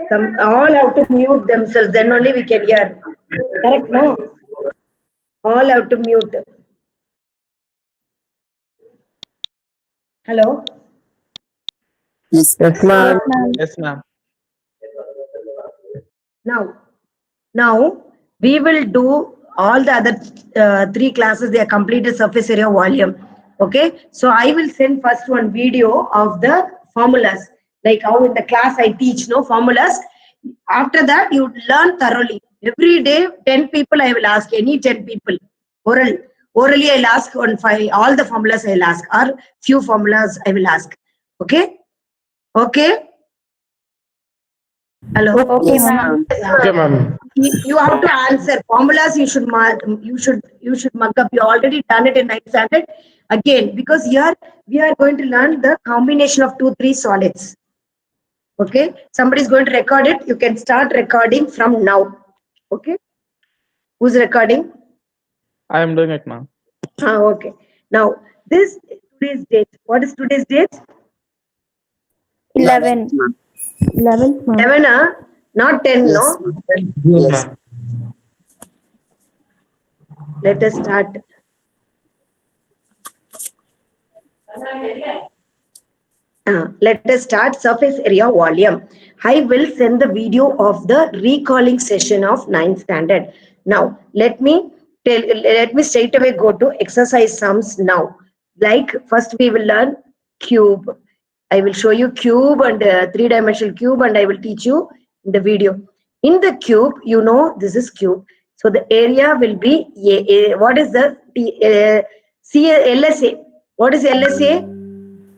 Some all have to mute themselves, then only we can hear. Correct, no? All have to mute. Hello? Yes, ma'am. Yes, ma'am. Now we will do all the other 3 classes. They are completed surface area volume. Okay, so I will send first one video of the formulas, like how in the class I teach no formulas. After that, you learn thoroughly. Every day, 10 people I will ask, any 10 people. Orally I'll ask on 5, all the formulas I'll ask, or few formulas I will ask. Okay? Okay? Hello? Okay, ma'am. Okay, ma'am. You have to answer formulas. You should mug up. You already done it in 9th standard. Again, because here we are going to learn the combination of 2-3 solids. Okay, somebody is going to record it. You can start recording from now. Okay, who's recording? I am doing it, ma'am. Okay. Now this today's date. What is today's date? 11. 11th, ma'am. 11, not 10. Yes, No. ma'am. Yes. Let us start. Let us start surface area volume. I will send the video of the recalling session of 9th standard. Now, let me straight away go to exercise sums now. Like first we will learn cube. I will show you cube and 3-dimensional cube, and I will teach you in the video. In the cube, you know this is cube. So the area will be what is the LSA? What is LSA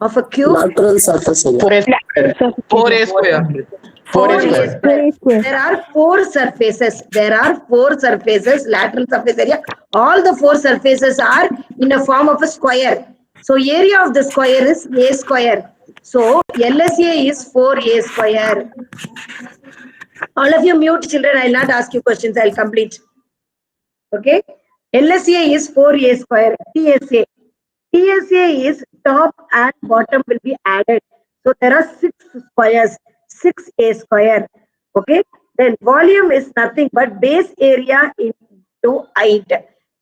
of a cube? Lateral surface area. 4A square. 4A square. There are 4 surfaces. There are 4 surfaces, lateral surface area. All the 4 surfaces are in a form of a square. So area of the square is A square. So LSA is 4A square. All of you mute children. I will not ask you questions. I will complete. Okay. LSA is 4A square. TSA. TSA is top and bottom will be added. So there are 6 squares, 6A square. Okay. Then volume is nothing but base area into height.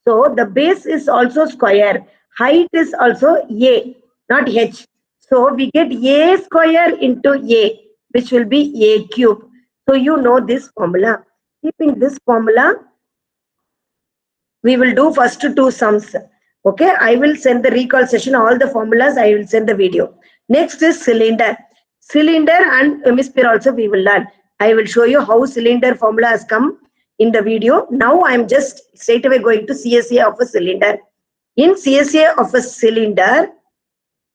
So the base is also square. Height is also A, not H. So we get A square into A, which will be A cube. So you know this formula. Keeping this formula, we will do first 2 sums. Okay, I will send the recall session, all the formulas, I will send the video. Next is cylinder. Cylinder and hemisphere also we will learn. I will show you how cylinder formula has come in the video. Now I am just straight away going to CSA of a cylinder. In CSA of a cylinder,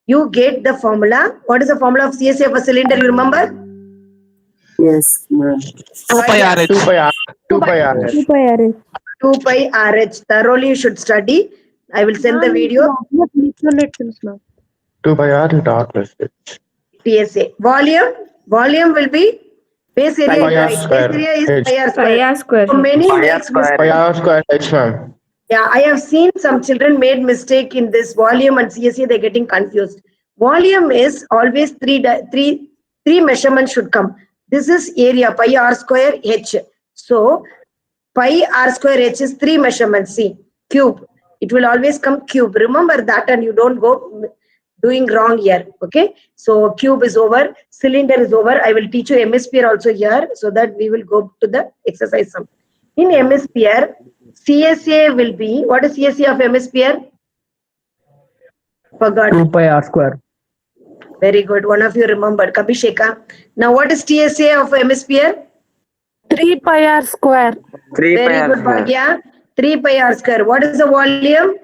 you get the formula. What is the formula of CSA of a cylinder? You remember? Yes, ma'am. 2 pi RH. 2 pi R. 2 pi R. 2 pi RH. 2 pi RH. Thoroughly you should study. I will send the video. 2 pi R into R plus H. TSA. Volume will be base area. Pi R Base square. area is H. pi R square. square. So many makes mistake. Pi R square H, ma'am. Yeah, I have seen some children made mistake in this volume and CSA. They're getting confused. Volume is always three measurements should come. This is area pi R square H. So pi R square H is 3 measurements. See, cube. It will always come cube. Remember that, and you don't go doing wrong here. Okay. So cube is over. Cylinder is over. I will teach you hemisphere also here, so that we will go to the exercise sum. In hemisphere, CSA will be, what is CSA of hemisphere? Forgot. 2 pi R square. Very good. One of you remembered. Kabisheka. Now what is TSA of hemisphere? 3 pi R square. 3 pi Very R good, square. Bhagya. 3 pi R square. What is the volume?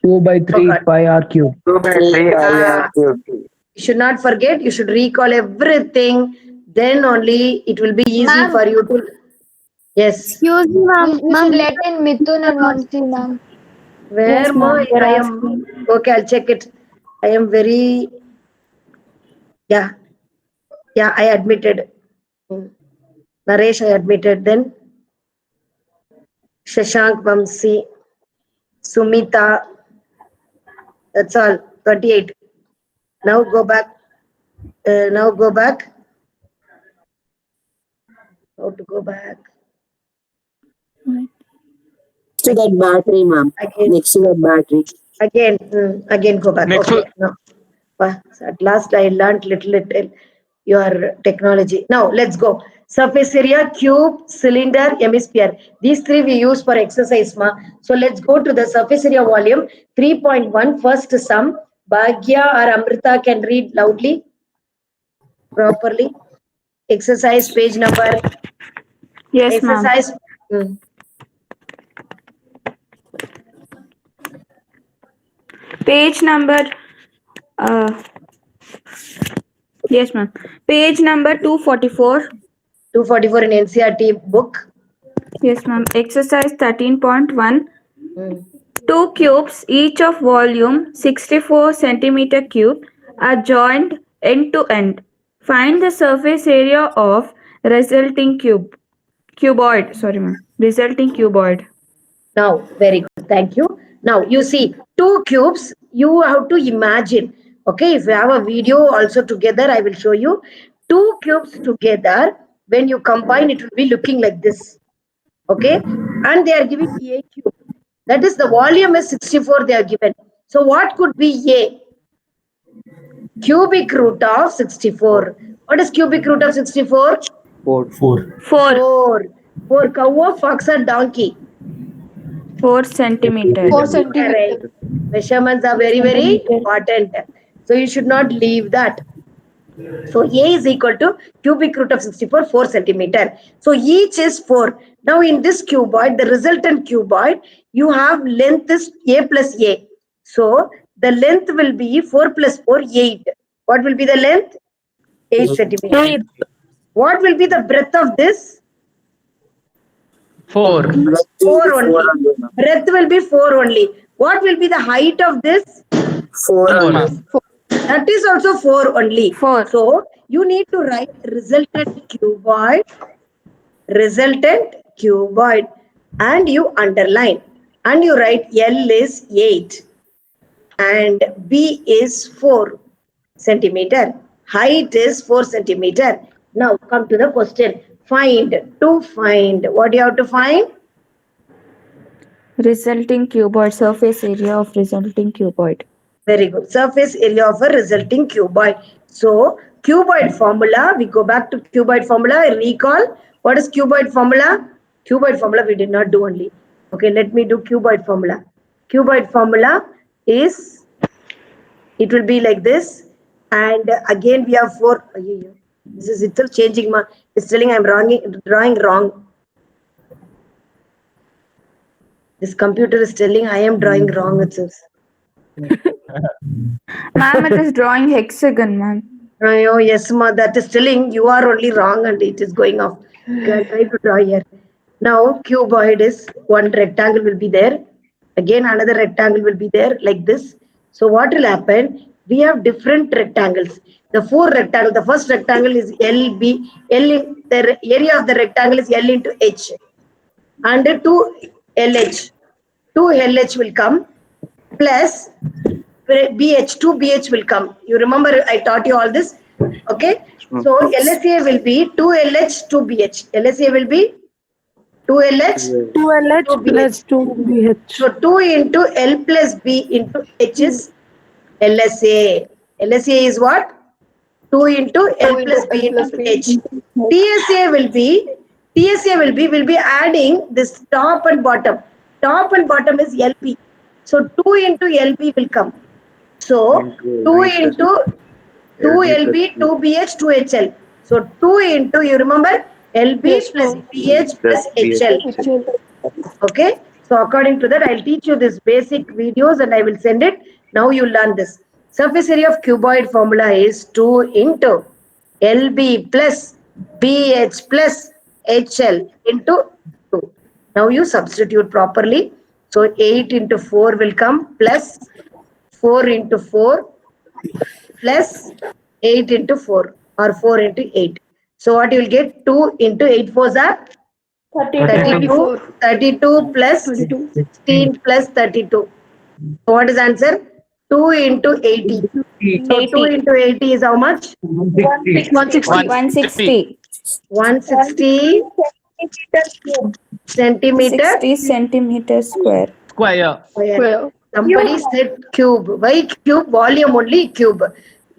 2 by 3 Forgot. pi R cube. 2 by 3 R cube. You should not forget. You should recall everything. Then only it will be easy for you to. Yes. Excuse me, ma'am. You should let in Mithun and Vansi, ma'am. Where Yes, ma'am, more they're I am. Okay, I'll check it. I am very. Yeah. Yeah, I admitted. Naresh, I admitted. Then Shashank, Vamsi, Sumita. That's all. 28. Now go back. How to go back? To that battery, ma'am. Again. Next to that battery. Again go back. Next Okay. No. At last I learned little your technology. Now let's go. Surface area, cube, cylinder, hemisphere. These three we use for exercise, ma. So let's go to the surface area volume 3.1. First sum. Bhagya or Amrita can read loudly, properly. Exercise page number. Yes, ma'am. Exercise. Page number. Yes, ma'am. Page number 244. 244 in NCRT book. Yes, ma'am. Exercise 13.1. Mm. Two cubes, each of volume 64 centimeter cube, are joined end to end. Find the surface area of resulting cuboid. Sorry, ma'am. Resulting cuboid. Now, very good. Thank you. Now, you see, two cubes, you have to imagine. Okay, if you have a video also together, I will show you. Two cubes together, when you combine, it will be looking like this. Okay, and they are giving A cube. That is, the volume is 64 they are given. So, what could be A? Cubic root of 64. What is cubic root of 64? 4. 4. 4 cow, fox, or donkey. 4 centimeter. 4 centimeter. Correct. Measurements are very important. So you should not leave that. So A is equal to cubic root of 64, 4 centimeter. So each is 4. Now in this cuboid, the resultant cuboid, you have length is A plus A. So the length will be 4 plus 4, 8. What will be the length? 8 centimeter. What will be the breadth of this? 4. 4 only. Breadth will be 4 only. What will be the height of this? 4. That is also 4 only. 4. So you need to write resultant cuboid, and you underline. And you write L is 8 and B is 4 centimeter. Height is 4 centimeter. Now come to the question. To find. What do you have to find? Resulting cuboid. Surface area of resulting cuboid. Very good. Surface area of a resulting cuboid. So, cuboid formula, we go back to cuboid formula. Recall, what is cuboid formula? Cuboid formula we did not do only. Okay, let me do cuboid formula. Cuboid formula is, it will be like this. And again, we have 4. This is itself changing. It's telling I'm drawing wrong. This computer is telling I am drawing wrong itself. Ma'am, it is drawing hexagon, ma'am. Oh, yes, ma. That is telling you are only wrong and it is going off. Okay, try to draw here. Now, cuboid is one rectangle will be there. Again, another rectangle will be there like this. So, what will happen? We have different rectangles. The 4 rectangles, the first rectangle is LB. The area of the rectangle is L into H. And 2 LH. 2 LH will come plus BH, 2 BH will come. You remember I taught you all this? Okay. So LSA will be 2 LH, 2 BH. LSA will be 2 LH, 2 LH plus 2 BH. So 2 into L plus B into H is LSA. LSA is what? 2 into L plus B into H. TSA will be adding this top and bottom. Top and bottom is LB. So 2 into LB will come. So 2 into 2 LB, 2 BH, 2 HL. So 2 into, you remember, LB plus BH plus HL. Okay. So according to that, I'll teach you this basic videos and I will send it. Now you learn this. Surface area of cuboid formula is 2 into LB plus BH plus HL into 2. Now you substitute properly. So 8 into 4 will come plus 4 into 4 plus 8 into 4 or 4 into 8. So what you will get? 2 into 8 4s are 32. 32 plus 16 plus 32. So what is answer? 2 into 80. So 2 into 80 is how much? 160. 160 centimeter 60 centimeters square. Square. square. Somebody said cube. Why cube? Volume only cube.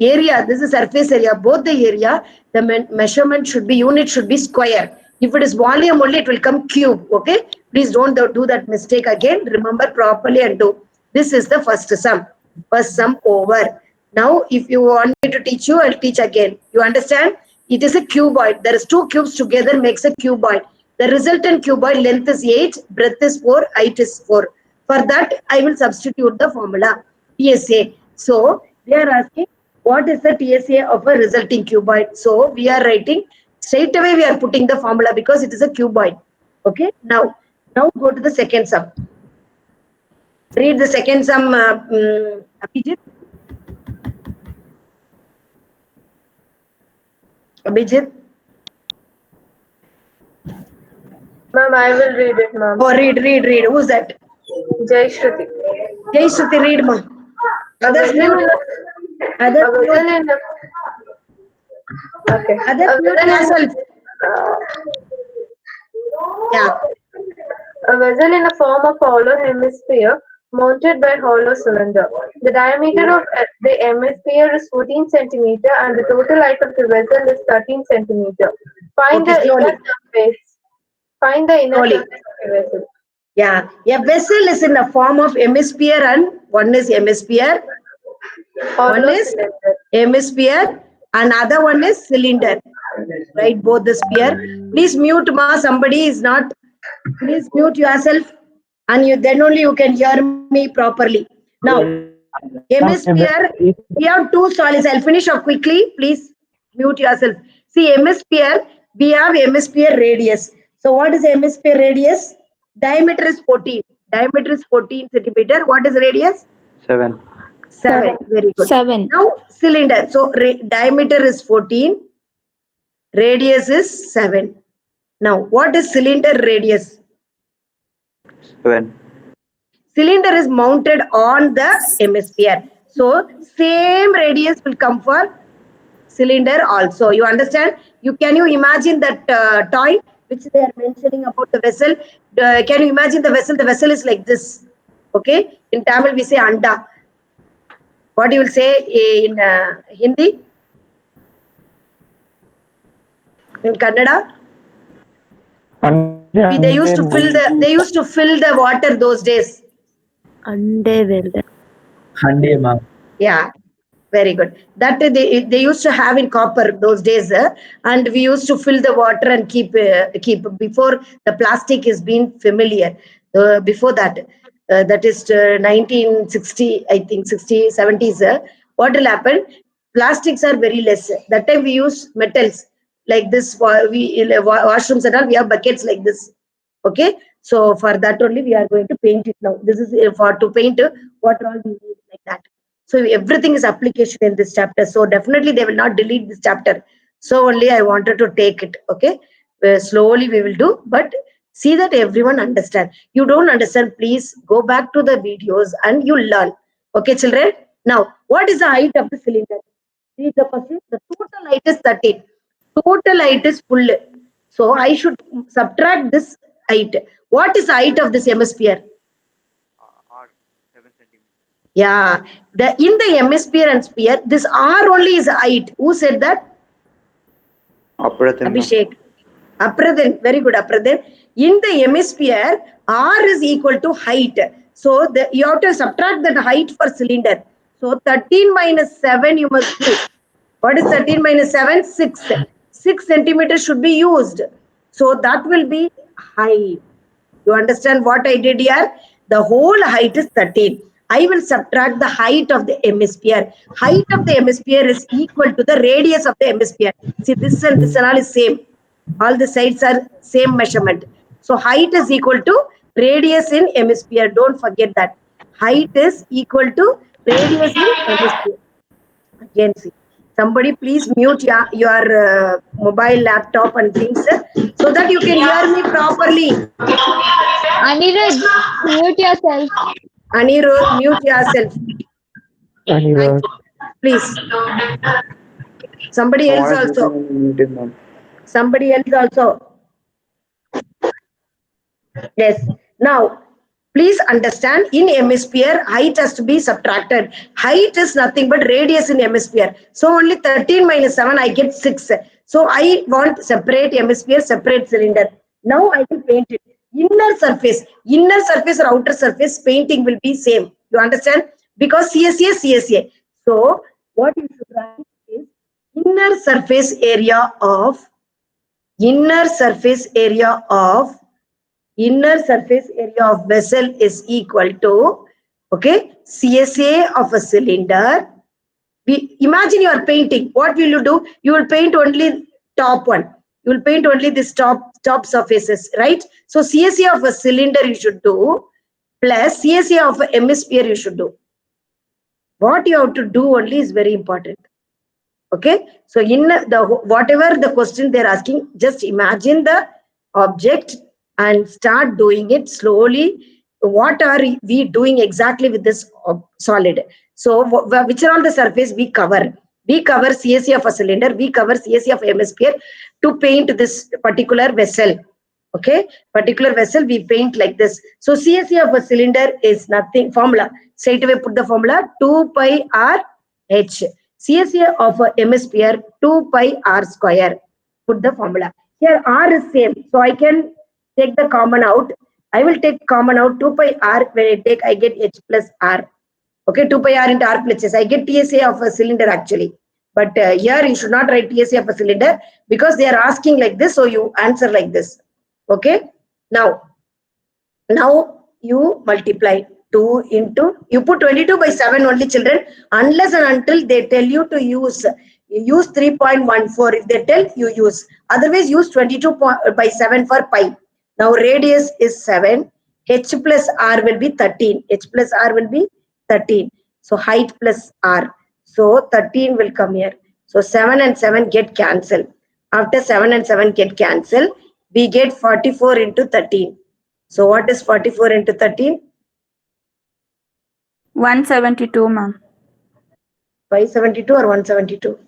Area, this is surface area. Both the area, the measurement should be, unit should be square. If it is volume only, it will come cube. Okay? Please don't do that mistake again. Remember properly and do. This is the first sum. First sum over. Now, if you want me to teach you, I'll teach again. You understand? It is a cuboid. There is two cubes together makes a cuboid. The resultant cuboid length is 8, breadth is 4, height is 4. For that, I will substitute the formula TSA. So, they are asking what is the TSA of a resulting cuboid. So, we are writing straight away. We are putting the formula because it is a cuboid. Okay. Now go to the second sum. Read the second sum, Abhijit. Abhijit. Ma'am, I will read it, ma'am. Oh, read. Who's that? Jai Shruti. Jai Shruti, read, ma. Others mute. Others mute. Okay. Others mute yourself. Yeah. A vessel in the form of hollow hemisphere mounted by hollow cylinder. The diameter of the hemisphere is 14 centimeter and the total height of the vessel is 13 centimeter. Find Okay, the slowly. inner surface. Find the inner Slowly. surface of the vessel. Yeah. A vessel is in the form of hemisphere and one is hemisphere. One Hollow is cylinder. hemisphere. Another one is cylinder. Right, both the sphere. Please mute, ma. Somebody is not. Please mute yourself, and then only you can hear me properly. Now, hemisphere. We have two solids. I'll finish off quickly. Please mute yourself. See, hemisphere. We have hemisphere radius. So, what is hemisphere radius? Diameter is 14. Diameter is 14 centimeter. What is radius? 7. 7. Very good. 7. Now, cylinder. So, diameter is 14. Radius is 7. Now, what is cylinder radius? 7. Cylinder is mounted on the hemisphere. So, same radius will come for cylinder also. You understand? Can you imagine that toy which they are mentioning about the vessel? Can you imagine the vessel? The vessel is like this. Okay? In Tamil, we say anda. What you will say in Hindi? In Kannada? They used to fill the water those days. Hande, ma'am. Yeah, very good. That they used to have in copper those days, and we used to fill the water and keep before the plastic is being familiar. Before that, that is 1960, I think 60, 70s. What will happen? Plastics are very less. That time we use metals like this. We in washrooms and all, we have buckets like this. Okay, so for that only we are going to paint it now. This is for to paint what all we need like that. So everything is application in this chapter. So definitely they will not delete this chapter. So only I wanted to take it. Okay, slowly we will do, but see that everyone understand. You don't understand, please go back to the videos and you learn. Okay, children. Now, what is the height of the cylinder? See the question. The total height is 13. Total height is full. So I should subtract this height. What is the height of this hemisphere? 7 centimeters. Yeah, in the hemisphere and sphere, this R only is height. Who said that? Apradhan. Abhishek. Apradhan, very good, Apradhan. In the hemisphere, R is equal to height. So you have to subtract that height for cylinder. So 13 minus 7 you must do. What is 13 minus 7? 6. 6 centimeters should be used. So that will be height. You understand what I did here? The whole height is 13. I will subtract the height of the hemisphere. Height of the hemisphere is equal to the radius of the hemisphere. See, this and this and all is same. All the sides are same measurement. So height is equal to radius in hemisphere. Don't forget that. Height is equal to radius in hemisphere. Again, see. Somebody please mute your mobile, laptop and things so that you can hear me properly. Anirudh, mute yourself. Anirudh, mute yourself. Anirudh. Please. Somebody else also. Muted, ma'am. Somebody else also. Yes. Now, please understand, in hemisphere, height has to be subtracted. Height is nothing but radius in hemisphere. So only 13 minus 7, I get 6. So I want separate hemisphere, separate cylinder. Now I will paint it. Inner surface or outer surface painting will be same. You understand? Because CSA, CSA. So what you should write is inner surface area of vessel is equal to, okay, CSA of a cylinder. Imagine you are painting. What will you do? You will paint only top one. You will paint only this top surfaces, right? So CSA of a cylinder you should do, plus CSA of a hemisphere you should do. What you have to do only is very important. Okay, so in the whatever the question they're asking, just imagine the object and start doing it slowly. What are we doing exactly with this solid? So which are all the surface we cover? We cover CSA of a cylinder, we cover CSA of a hemisphere to paint this particular vessel. Okay, particular vessel we paint like this. So CSA of a cylinder is nothing, formula. Straight away put the formula 2 pi r h. CSA of a hemisphere 2 pi r square. Put the formula. Here r is same. So I can take the common out. I will take common out 2 pi r. When I take, I get h plus r. Okay, 2 pi r into r plus h. I get TSA of a cylinder actually. But here you should not write TSA of a cylinder because they are asking like this. So you answer like this. Okay. Now you multiply 2 into, you put 22 by 7 only, children, unless and until they tell you to use 3.14. If they tell you use, otherwise use 22 by 7 for pi. Now radius is 7, h plus r will be 13. So height plus r. So 13 will come here. So 7 and 7 get cancelled. After 7 and 7 get cancelled, we get 44 into 13. So what is 44 into 13? 172, ma'am. 572 or 172?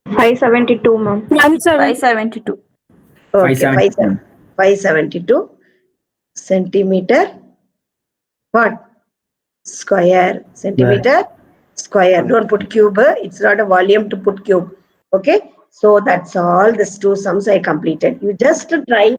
572, ma'am. 572. Okay, 572 centimeter. What? Square. Centimeter square. Don't put cube. It's not a volume to put cube. Okay. So that's all. These two sums I completed. You just try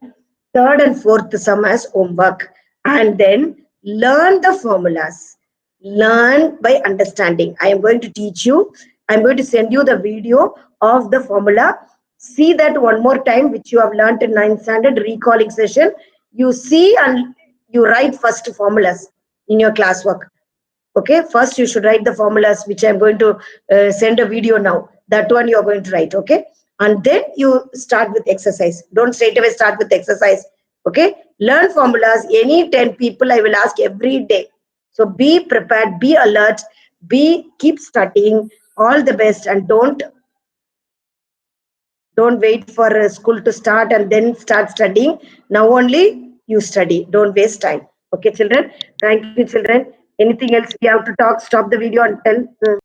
third and fourth sum as homework and then learn the formulas. Learn by understanding. I am going to teach you. I'm going to send you the video of the formula. See that one more time, which you have learned in 9th standard recalling session. You see and you write first formulas in your classwork. Okay, first you should write the formulas, which I'm going to send a video now. That one you are going to write, okay? And then you start with exercise. Don't straight away start with exercise, okay? Learn formulas. Any 10 people I will ask every day. So be prepared, be alert, keep studying. All the best, and don't wait for school to start and then start studying. Now only you study. Don't waste time. Okay, children? Thank you, children. Anything else we have to talk? Stop the video and tell.